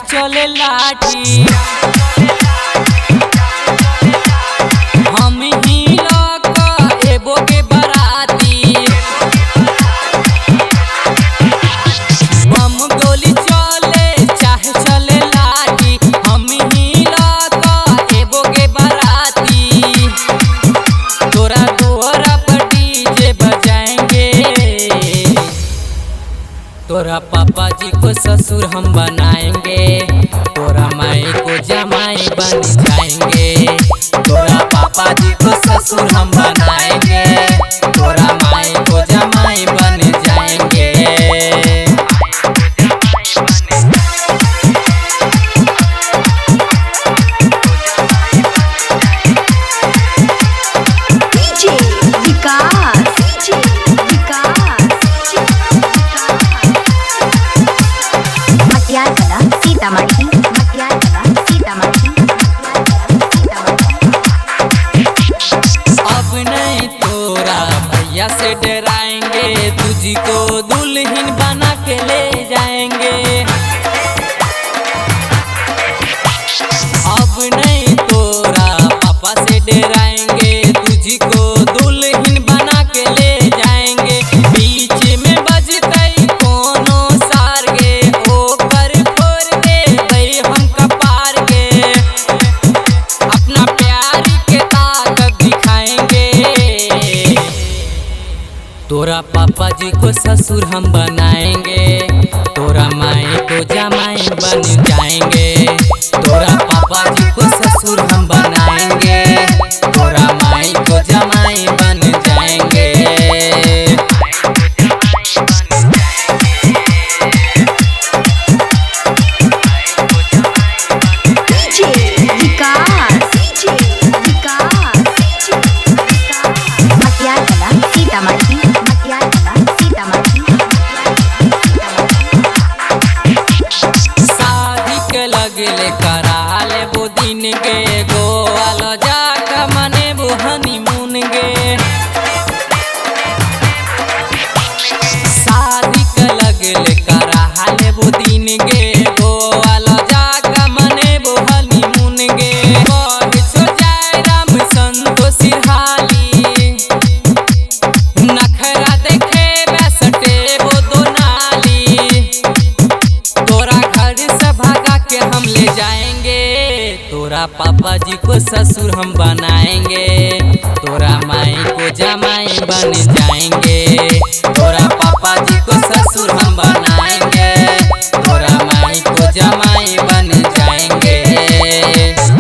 चले लाठी हम ही लोग एबो के बराती बम गोली चले चाहे चले लाठी हम ही लोग एबो के बराती तोरा तोरा पर डीजे बजाएंगे तोरा पापा जी को ससुर हम बनाएंगे तोरा माई को जमाई बन जाएंगे तोरा पापा जी को ससुर हम बनाएंगे तोरा माई को जमाई बन जाएंगे। डीजे विकास मटियार कला सीतामढ़ी अब नहीं तोरा भैया से डराएंगे तुझको दुल्हन बना के ले जाएंगे अब नहीं तोरा पापा से डराएंगे तुझको दुल्हन बना के ले जाएंगे बीच में बजतई कोनो सार गे ओकर फोड़ दे हम कपार गे अपना प्यार के ताकत दिखाएंगे तोरा पापा जी को ससुर हम बनाएंगे तोरा माई को जमाई बन जाएंगे तोरा पापा जी को ससुर हम बनाएंगे तोरा माई को जमाई बन जाएंगे। डीजे विकास मटियार कला सीतामढ़ी शादी के लगले करा ले वो दिन गे गोवाल जाका मने वो हनीमून गे शादी के लगले करा ले वो दिन गे गोवाल जाका मने वो हनीमून गे और सो जाए राम संतोष सिरहाली नखरा देखे बैसटे वो दो नाली तोरा घर से भागा के हम ले जाएंगे तोरा पापा जी को ससुर हम बनाएंगे तोरा माई को जमाई बन जाएंगे।